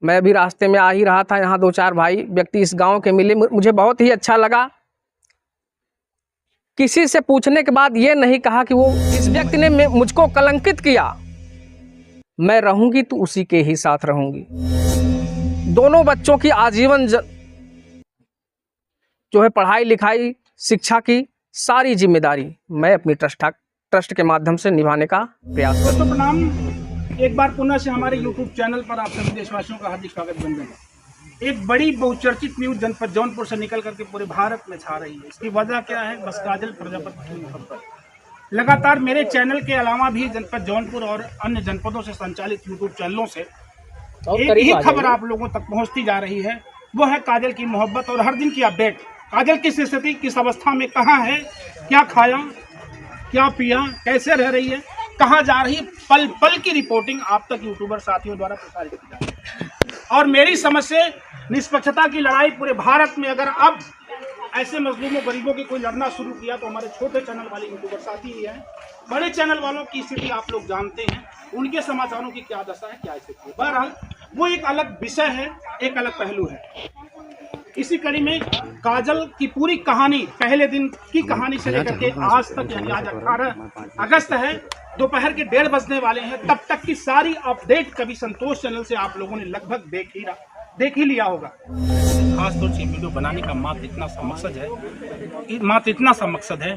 मैं अभी रास्ते में आ ही रहा था, यहाँ 2-4 भाई व्यक्ति इस गांव के मिले, मुझे बहुत ही अच्छा लगा। किसी से पूछने के बाद ये नहीं कहा कि वो इस व्यक्ति ने मुझको कलंकित किया, मैं रहूंगी तो उसी के ही साथ रहूंगी। दोनों बच्चों की आजीवन जो है पढ़ाई लिखाई शिक्षा की सारी जिम्मेदारी मैं अपनी ट्रस्ट के माध्यम से निभाने का प्रयास करूंगा। दोस्तों प्रणाम, एक बार पुनः से हमारे यूट्यूब चैनल पर आप सभी देशवासियों का हार्दिक स्वागत है। एक बड़ी बहुचर्चित न्यूज जनपद जौनपुर से निकल करके पूरे भारत में छा रही है। इसकी वजह क्या है? बस काजल प्रजापति की मोहब्बत। लगातार मेरे चैनल के अलावा भी जनपद जौनपुर और अन्य जनपदों से संचालित यूट्यूब चैनलों से एक ही खबर आप लोगों तक पहुंचती जा रही है, वो है काजल की मोहब्बत और हर दिन की अपडेट। काजल किस स्थिति, किस अवस्था में, कहाँ है, क्या खाया, क्या पिया, कैसे रह रही है, कहाँ जा रही है, पल पल की रिपोर्टिंग आप तक यूट्यूबर साथियों द्वारा प्रसारित की जा रही है। और मेरी समझ से निष्पक्षता की लड़ाई पूरे भारत में अगर अब ऐसे मजलूमों गरीबों की कोई लड़ना शुरू किया तो हमारे छोटे चैनल वाले यूट्यूबर साथी ही हैं। बड़े चैनल वालों की स्थिति आप लोग जानते हैं, उनके समाचारों की क्या दशा है, क्या स्थिति है। बहरहाल वो एक अलग विषय है, एक अलग पहलू है। इसी कड़ी में काजल की पूरी कहानी, पहले दिन की कहानी से लेकर के आज तक, यानी आज 18 अगस्त है, दोपहर के 1:30 बजने वाले हैं, तब तक की सारी अपडेट कभी संतोष चैनल से आप लोगों ने लगभग देख ही लिया होगा। खास तौर से वीडियो बनाने का मात्र इतना सा मकसद है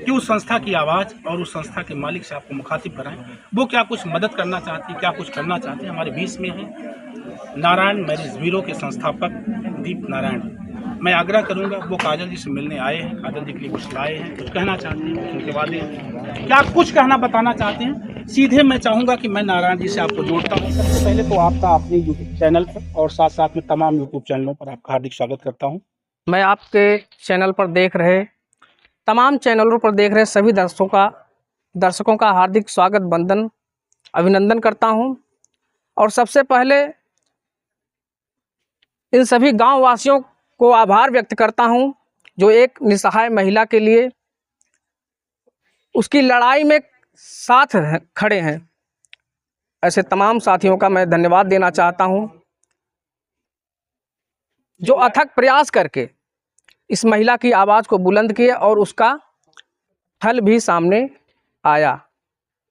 कि उस संस्था की आवाज़ और उस संस्था के मालिक से आपको मुखातिब कराएं। वो क्या कुछ मदद करना चाहती, क्या कुछ करना चाहते हैं। हमारे बीच में है नारायण मैरिज ब्यूरो के संस्थापक दीप नारायण। मैं आग्रह करूंगा, वो काजल जी से मिलने आए हैं, काजल जी के लिए कुछ लाए हैं, कुछ कहना चाहते हैं, उनके वादे हैं, क्या कुछ कहना बताना चाहते हैं। सीधे मैं चाहूंगा कि मैं नारायण जी से आपको जोड़ता हूं। सबसे पहले तो आपका अपने यूट्यूब चैनल पर और साथ साथ में तमाम यूट्यूब चैनलों पर आपका हार्दिक स्वागत करता हूँ। मैं आपके चैनल पर देख रहे, तमाम चैनलों पर देख रहे सभी दर्शकों का हार्दिक स्वागत, वंदन, अभिनंदन करता हूं। और सबसे पहले इन सभी गांव वासियों को आभार व्यक्त करता हूं जो एक निसहाय महिला के लिए उसकी लड़ाई में साथ खड़े हैं। ऐसे तमाम साथियों का मैं धन्यवाद देना चाहता हूं जो अथक प्रयास करके इस महिला की आवाज़ को बुलंद किए और उसका फल भी सामने आया,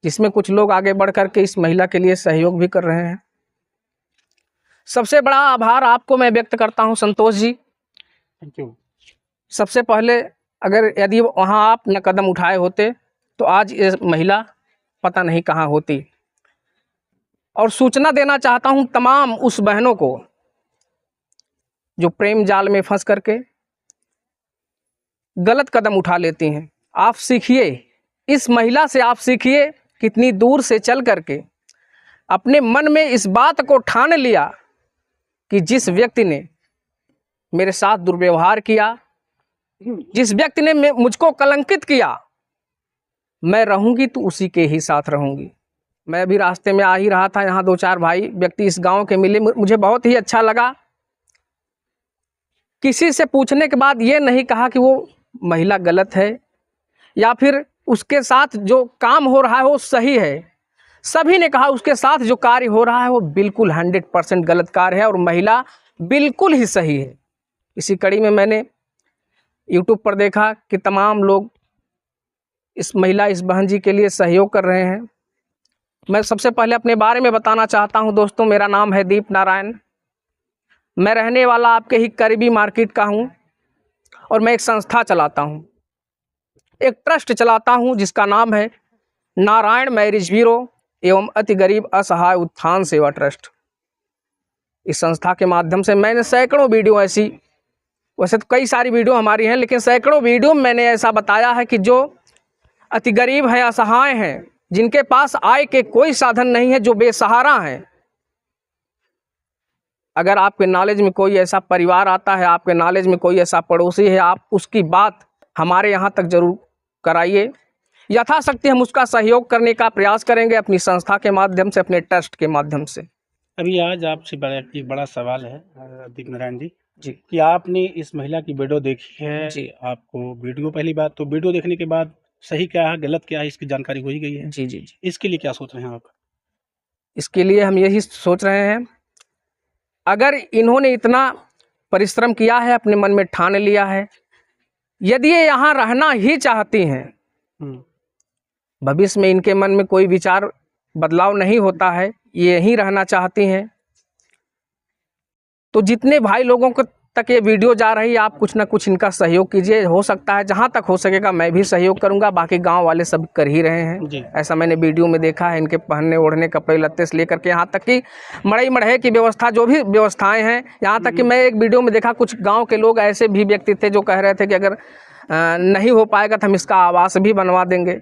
जिसमें कुछ लोग आगे बढ़ करके इस महिला के लिए सहयोग भी कर रहे हैं। सबसे बड़ा आभार आपको मैं व्यक्त करता हूं संतोष जी, थैंक यू। सबसे पहले यदि वहां आप न कदम उठाए होते तो आज ये महिला पता नहीं कहां होती। और सूचना देना चाहता हूं तमाम उस बहनों को जो प्रेम जाल में फंस करके गलत कदम उठा लेती हैं। आप सीखिए, इस महिला से आप सीखिए, कितनी दूर से चल करके अपने मन में इस बात को ठान लिया कि जिस व्यक्ति ने मेरे साथ दुर्व्यवहार किया, जिस व्यक्ति ने मुझको कलंकित किया, मैं रहूंगी तो उसी के ही साथ रहूंगी। मैं अभी रास्ते में आ ही रहा था, यहाँ 2-4 भाई व्यक्ति इस गांव के मिले, मुझे बहुत ही अच्छा लगा। किसी से पूछने के बाद ये नहीं कहा कि वो महिला गलत है या फिर उसके साथ जो काम हो रहा है वो सही है। सभी ने कहा उसके साथ जो कार्य हो रहा है वो बिल्कुल 100% गलत कार्य है और महिला बिल्कुल ही सही है। इसी कड़ी में मैंने YouTube पर देखा कि तमाम लोग इस बहन जी के लिए सहयोग कर रहे हैं। मैं सबसे पहले अपने बारे में बताना चाहता हूं दोस्तों, मेरा नाम है दीप नारायण। मैं रहने वाला आपके ही करीबी मार्केट का हूं और मैं एक संस्था चलाता हूं, एक ट्रस्ट चलाता हूं जिसका नाम है नारायण मैरिज ब्यूरो एवं अति गरीब असहाय उत्थान सेवा ट्रस्ट। इस संस्था के माध्यम से मैंने सैकड़ों वीडियो ऐसी, वैसे तो कई सारी वीडियो हमारी हैं, लेकिन सैकड़ों वीडियो में मैंने ऐसा बताया है कि जो अति गरीब हैं, असहाय हैं, जिनके पास आय के कोई साधन नहीं है, जो बेसहारा हैं, अगर आपके नॉलेज में कोई ऐसा परिवार आता है, आपके नॉलेज में कोई ऐसा पड़ोसी है, आप उसकी बात हमारे यहाँ तक जरूर कराइए। यथाशक्ति हम उसका सहयोग करने का प्रयास करेंगे अपनी संस्था के माध्यम से, अपने ट्रस्ट के माध्यम से। अभी आज आपसे एक बड़ा सवाल है दीप नारायण जी कि आपने इस महिला की वीडियो देखी है जी। आपको वीडियो, पहली बात तो वीडियो देखने के बाद सही क्या है गलत क्या है इसकी जानकारी हो ही गई है। जी जी जी। इसके लिए क्या सोच रहे हैं आप? इसके लिए हम यही सोच रहे हैं अगर इन्होंने इतना परिश्रम किया है, अपने मन में ठान लिया है, यदि ये यहाँ रहना ही चाहती हैं, भविष्य में इनके मन में कोई विचार बदलाव नहीं होता है, ये यहीं रहना चाहती हैं, तो जितने भाई लोगों को तक ये वीडियो जा रही है, आप कुछ ना कुछ इनका सहयोग कीजिए। हो सकता है जहाँ तक हो सकेगा मैं भी सहयोग करूँगा, बाकी गांव वाले सब कर ही रहे हैं। ऐसा मैंने वीडियो में देखा है, इनके पहनने ओढ़ने कपड़े लत्ते से लेकर के यहाँ तक कि मड़ई मढ़े की व्यवस्था, जो भी व्यवस्थाएं हैं, यहाँ तक कि मैं एक वीडियो में देखा कुछ गाँव के लोग ऐसे भी व्यक्ति थे जो कह रहे थे कि अगर नहीं हो पाएगा तो हम इसका आवास भी बनवा देंगे।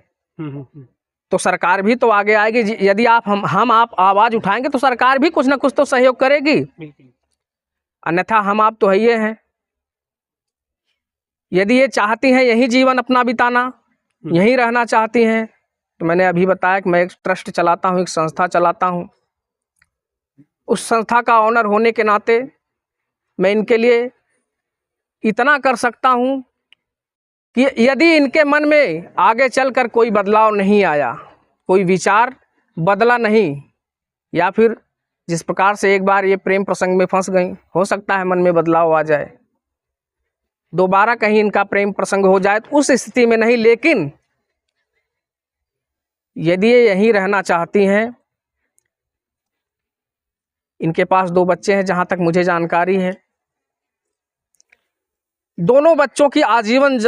तो सरकार भी तो आगे आएगी, यदि हम आप आवाज़ उठाएंगे तो सरकार भी कुछ ना कुछ तो सहयोग करेगी, अन्यथा हम आप तो है ही हैं। यदि ये चाहती हैं यही जीवन अपना बिताना, यहीं रहना चाहती हैं, तो मैंने अभी बताया कि मैं एक ट्रस्ट चलाता हूँ, एक संस्था चलाता हूँ। उस संस्था का ऑनर होने के नाते मैं इनके लिए इतना कर सकता हूँ कि यदि इनके मन में आगे चलकर कोई बदलाव नहीं आया, कोई विचार बदला नहीं, या फिर जिस प्रकार से एक बार ये प्रेम प्रसंग में फंस गई, हो सकता है मन में बदलाव आ जाए, दोबारा कहीं इनका प्रेम प्रसंग हो जाए तो उस स्थिति में नहीं, लेकिन यदि ये यहीं रहना चाहती हैं, इनके पास 2 बच्चे हैं जहां तक मुझे जानकारी है, दोनों बच्चों की आजीवन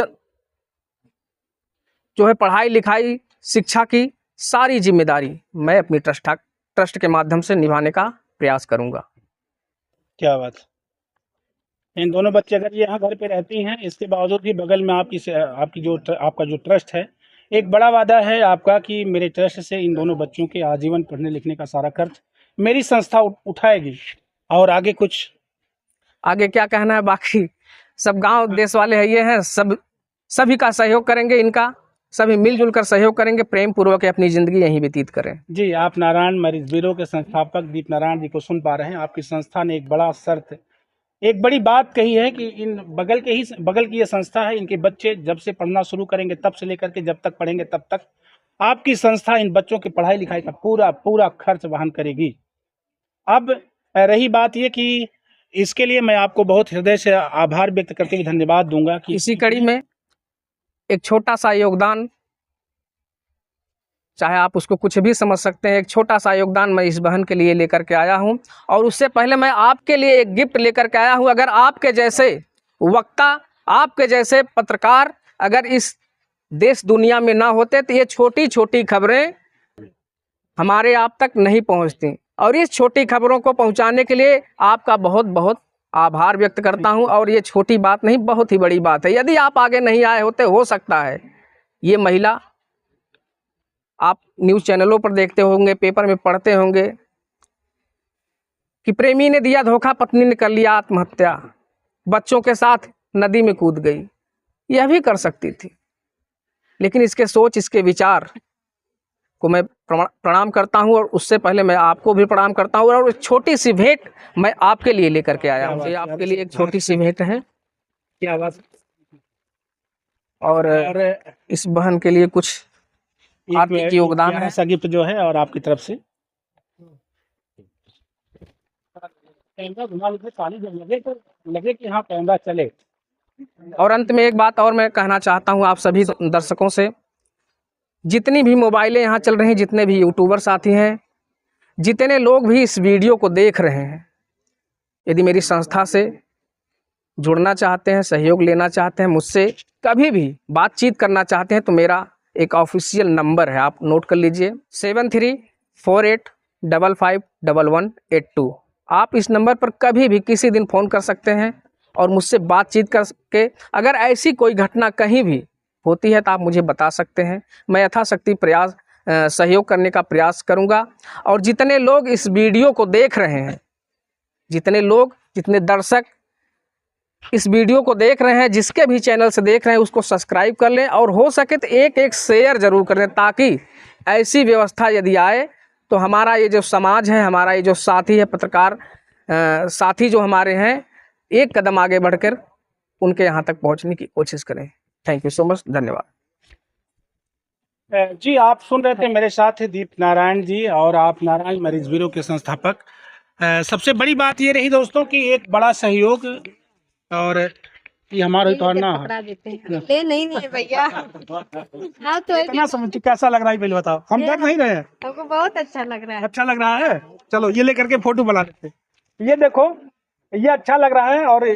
जो है पढ़ाई लिखाई शिक्षा की सारी जिम्मेदारी मैं अपनी ट्रस्ट के माध्यम से निभाने का प्रयास करूंगा। क्या बात है। इन दोनों बच्चे अगर ये यहाँ घर पे रहती हैं, इसके बावजूद भी बगल में आपका जो ट्रस्ट है, एक बड़ा वादा है आपका कि मेरे ट्रस्ट से इन दोनों बच्चों के आजीवन पढ़ने लिखने का सारा खर्च मेरी संस्था उठाएगी। और आगे क्या कहना है, बाकी सब गांव देश वाले है ये हैं, सभी का सहयोग करेंगे, इनका सभी मिलजुल कर सहयोग करेंगे, प्रेम पूर्वक अपनी जिंदगी यहीं व्यतीत करें। जी, आप नारायण मरीज ब्यूरो के संस्थापक दीप नारायण जी को सुन पा रहे हैं। आपकी संस्था ने एक बड़ी बात कही है कि इन बगल की ये संस्था है, इनके बच्चे जब से पढ़ना शुरू करेंगे तब से लेकर के जब तक पढ़ेंगे तब तक आपकी संस्था इन बच्चों की पढ़ाई लिखाई का पूरा खर्च वहन करेगी। अब रही बात ये कि इसके लिए मैं आपको बहुत हृदय से आभार व्यक्त करके भी धन्यवाद दूंगा कि इसी कड़ी में एक छोटा सा योगदान, चाहे आप उसको कुछ भी समझ सकते हैं, एक छोटा सा योगदान मैं इस बहन के लिए लेकर के आया हूं। और उससे पहले मैं आपके लिए एक गिफ्ट लेकर के आया हूं। अगर आपके जैसे वक्ता, आपके जैसे पत्रकार अगर इस देश दुनिया में ना होते तो ये छोटी छोटी खबरें हमारे आप तक नहीं पहुंचती। और इस छोटी खबरों को पहुंचाने के लिए आपका बहुत बहुत आभार व्यक्त करता हूं। और ये छोटी बात नहीं, बहुत ही बड़ी बात है। यदि आप आगे नहीं आए होते, हो सकता है ये महिला, आप न्यूज़ चैनलों पर देखते होंगे, पेपर में पढ़ते होंगे कि प्रेमी ने दिया धोखा, पत्नी ने कर लिया आत्महत्या, बच्चों के साथ नदी में कूद गई। यह भी कर सकती थी, लेकिन इसके सोच, इसके विचार को मैं प्रणाम करता हूं। और उससे पहले मैं आपको भी प्रणाम करता हूं। और एक छोटी सी भेंट मैं आपके लिए लेकर के आया हूं। आपके लिए एक छोटी सी भेंट है। क्या बात। और इस बहन के लिए कुछ आर्थिक योगदान है, ऐसा गिफ्ट जो है और आपकी तरफ से कैमरा घुमा लगे तो लगे कि हाँ कैमरा चले। और अंत में एक बात और मैं कहना चाहता हूं आप सभी दर्शकों से, जितनी भी मोबाइलें यहाँ चल रही हैं, जितने भी यूट्यूबर साथी हैं, जितने लोग भी इस वीडियो को देख रहे हैं, यदि मेरी संस्था से जुड़ना चाहते हैं, सहयोग लेना चाहते हैं, मुझसे कभी भी बातचीत करना चाहते हैं, तो मेरा एक ऑफिशियल नंबर है, आप नोट कर लीजिए, 7348551182। आप इस नंबर पर कभी भी किसी दिन फ़ोन कर सकते हैं और मुझसे बातचीत करके अगर ऐसी कोई घटना कहीं भी होती है तो आप मुझे बता सकते हैं। मैं यथाशक्ति प्रयास सहयोग करने का प्रयास करूंगा। और जितने लोग इस वीडियो को देख रहे हैं, जितने दर्शक इस वीडियो को देख रहे हैं, जिसके भी चैनल से देख रहे हैं, उसको सब्सक्राइब कर लें और हो सके तो एक शेयर ज़रूर कर लें, ताकि ऐसी व्यवस्था यदि आए तो हमारा ये जो समाज है, हमारा ये जो साथी है, पत्रकार साथी जो हमारे हैं, एक कदम आगे बढ़कर उनके यहाँ तक पहुँचने की कोशिश करें। थैंक यू सो मच, धन्यवाद। जी, आप सुन रहे थे, मेरे साथ है दीप नारायण जी और आप नारायण मरीज ब्यूरो के संस्थापक। सबसे बड़ी बात ये रही दोस्तों कि एक बड़ा सहयोग, और ये हमारा तो ना पकड़ा देते हैं। ले नहीं नहीं भैया। हाँ तो इतना समझ कैसा लग रहा है पहले बताओ, हम डर नहीं रहे हैं, हमको बहुत अच्छा लग रहा है। अच्छा लग रहा है। चलो ये लेकर के फोटो बना लेते हैं। ये देखो, ये अच्छा लग रहा है। और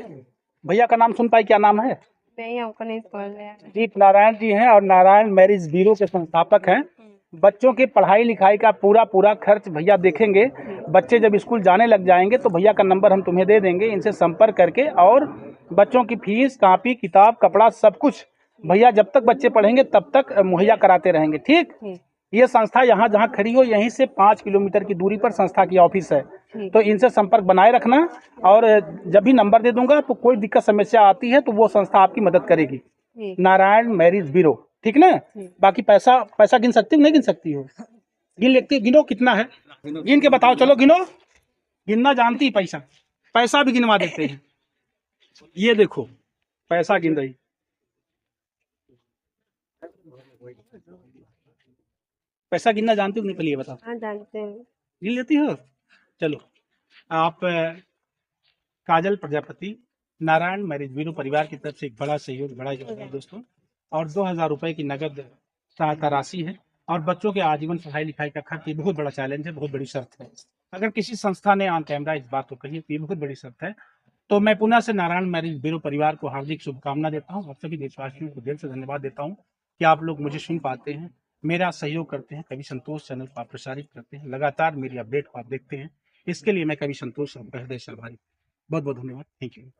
भैया का नाम सुन पाए, क्या नाम है? नहीं हमको नहीं समझ में आया। जीत नारायण जी हैं और नारायण मैरिज ब्यूरो के संस्थापक हैं। बच्चों की पढ़ाई लिखाई का पूरा खर्च भैया देखेंगे। बच्चे जब स्कूल जाने लग जाएंगे तो भैया का नंबर हम तुम्हें दे देंगे, इनसे संपर्क करके, और बच्चों की फीस, कापी, किताब, कपड़ा सब कुछ भैया जब तक बच्चे पढ़ेंगे तब तक मुहैया कराते रहेंगे। ठीक, ये संस्था यहाँ जहाँ खड़ी हो यहीं से 5 किलोमीटर की दूरी पर संस्था की ऑफिस है, तो इनसे संपर्क बनाए रखना। और जब भी नंबर दे दूंगा तो कोई दिक्कत समस्या आती है तो वो संस्था आपकी मदद करेगी। नारायण मैरिज ब्यूरो, ठीक ना? बाकी पैसा गिन सकती हो, नहीं गिन सकती हो? गिन लेती, गिनो कितना है, गिन के बताओ। चलो गिनो, गिनना जानती पैसा भी गिनवा देते हैं। ये देखो पैसा गिन रही, पैसा गिनना जानती हो नहीं? पहले ये बताओ। हाँ जानते हैं। गिन लेती हो? चलो, आप काजल प्रजापति नारायण मैरिज ब्यूरो परिवार की तरफ से एक बड़ा सहयोग, बड़ा योगदान है दोस्तों, और 2000 रुपए की नगद सहायता राशि है। और बच्चों के आजीवन पढ़ाई लिखाई का खर्च, ये बहुत बड़ा चैलेंज है, बहुत बड़ी शर्त है। अगर किसी संस्था ने ऑन कैमरा इस बात को कही तो ये बहुत बड़ी शर्त है। तो मैं पुनः से नारायण मैरिज ब्यूरो परिवार को हार्दिक शुभकामना देता हूँ। आप सभी देशवासियों को दिल से धन्यवाद देता हूँ कि आप लोग मुझे सुन पाते हैं, मेरा सहयोग करते हैं, कभी संतोष चैनल को आप प्रसारित करते हैं, लगातार मेरी अपडेट को आप देखते हैं। इसके लिए मैं कभी संतोष आपका हृदय से आभारी। बहुत बहुत धन्यवाद। Thank you.